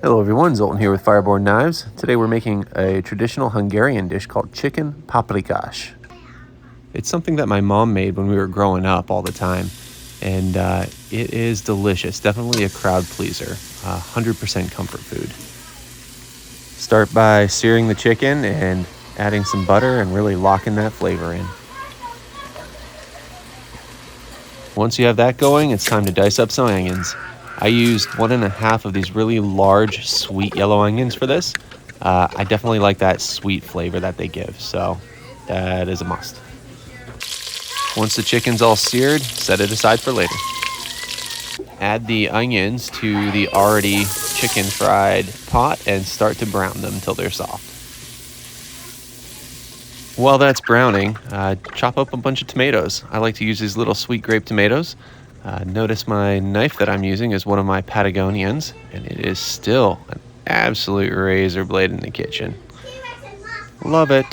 Hello everyone, Zoltan here with Fireborn Knives. Today we're making a traditional Hungarian dish called Chicken Paprikash. It's something that my mom made when we were growing up all the time, and it is delicious. Definitely a crowd pleaser, 100% comfort food. Start by searing the chicken and adding some butter and really locking that flavor in. Once you have that going, it's time to dice up some onions. I used 1.5 of these really large, sweet yellow onions for this. I definitely like that sweet flavor that they give, so that is a must. Once the chicken's all seared, set it aside for later. Add the onions to the already chicken fried pot and start to brown them until they're soft. While that's browning, chop up a bunch of tomatoes. I like to use these little sweet grape tomatoes. Notice my knife that I'm using is one of my Patagonians, and it is still an absolute razor blade in the kitchen. Love it.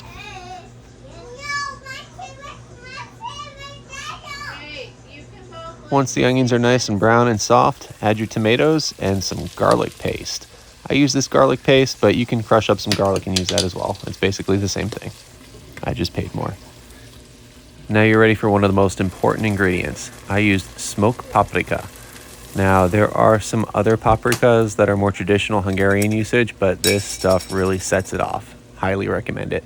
Once the onions are nice and brown and soft, add your tomatoes and some garlic paste. I use this garlic paste, but you can crush up some garlic and use that as well. It's basically the same thing. I just paid more. Now you're ready for one of the most important ingredients. I used smoked paprika. Now there are some other paprikas that are more traditional Hungarian usage, but this stuff really sets it off. Highly recommend it.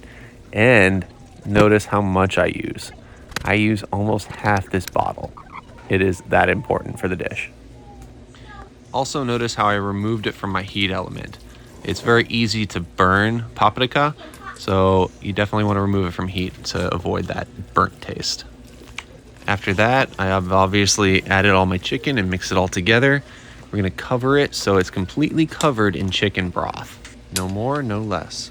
And notice how much I use. I use almost half this bottle. It is that important for the dish. Also notice how I removed it from my heat element. It's very easy to burn paprika, so you definitely want to remove it from heat to avoid that burnt taste. After that, I have obviously added all my chicken and mixed it all together. We're going to cover it so it's completely covered in chicken broth. No more, no less.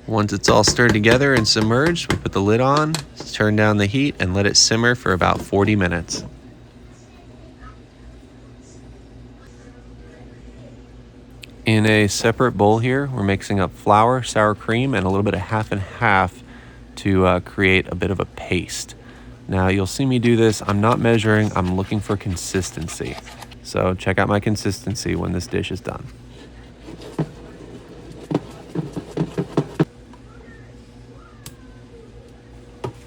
Once it's all stirred together and submerged, we put the lid on, turn down the heat, and let it simmer for about 40 minutes. In a separate bowl here, we're mixing up flour, sour cream, and a little bit of half and half to create a bit of a paste. Now you'll see me do this. I'm not measuring, I'm looking for consistency. So check out my consistency when this dish is done.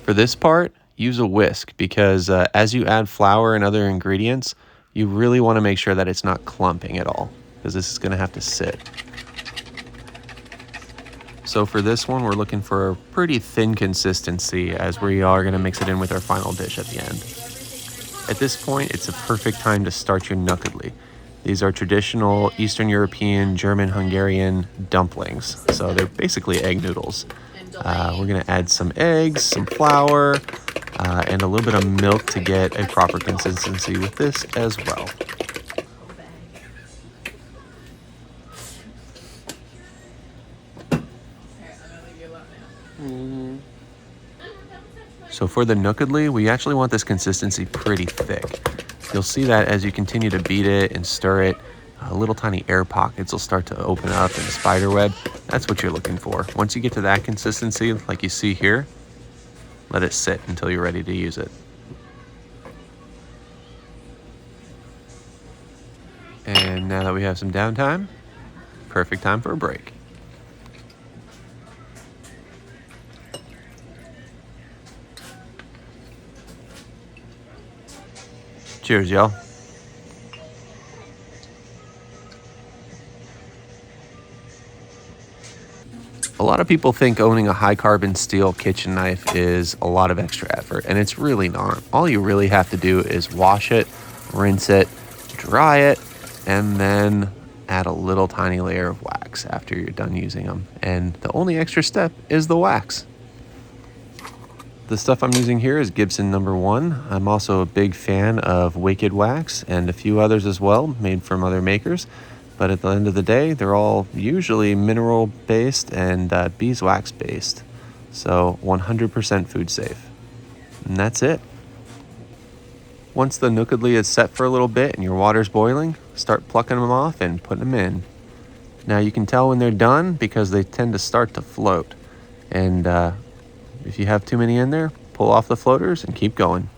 For this part, use a whisk because as you add flour and other ingredients, you really want to make sure that it's not clumping at all, because this is going to have to sit. So for this one, we're looking for a pretty thin consistency as we are going to mix it in with our final dish at the end. At this point, it's a perfect time to start your Nokedli. These are traditional Eastern European, German, Hungarian dumplings. So they're basically egg noodles. We're going to add some eggs, some flour, and a little bit of milk to get a proper consistency with this as well. So for the Nokedli, we actually want this consistency pretty thick. You'll see that as you continue to beat it and stir it, little tiny air pockets will start to open up and spider web. That's what you're looking for. Once you get to that consistency, like you see here, let it sit until you're ready to use it. And now that we have some downtime, perfect time for a break. Cheers, y'all. A lot of people think owning a high carbon steel kitchen knife is a lot of extra effort, and it's really not. All you really have to do is wash it, rinse it, dry it, and then add a little tiny layer of wax after you're done using them. And the only extra step is the wax. The stuff I'm using here is Gibson No. 1. I'm also a big fan of Wicked Wax and a few others as well, made from other makers. But at the end of the day, they're all usually mineral-based and beeswax-based. So 100% food safe. And that's it. Once the Nokedli is set for a little bit and your water's boiling, start plucking them off and putting them in. Now you can tell when they're done because they tend to start to float. And if you have too many in there, pull off the floaters and keep going.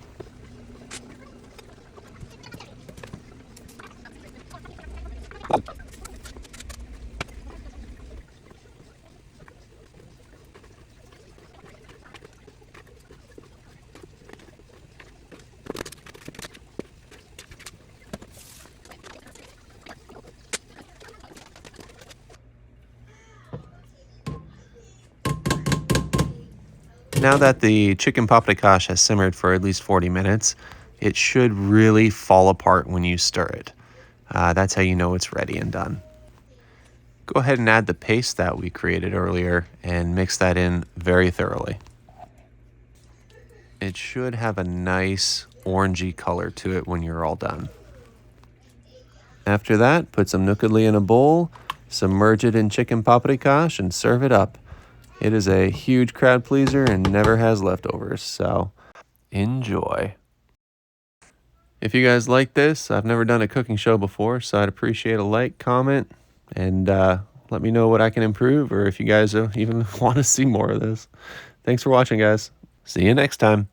Now that the chicken paprikash has simmered for at least 40 minutes, it should really fall apart when you stir it. That's how you know it's ready and done. Go ahead and add the paste that we created earlier and mix that in very thoroughly. It should have a nice orangey color to it when you're all done. After that, put some Nokedli in a bowl, submerge it in chicken paprikash, and serve it up. It is a huge crowd pleaser and never has leftovers, so enjoy. If you guys like this, I've never done a cooking show before, so I'd appreciate a like, comment, and let me know what I can improve, or if you guys even want to see more of this. Thanks for watching, guys. See you next time.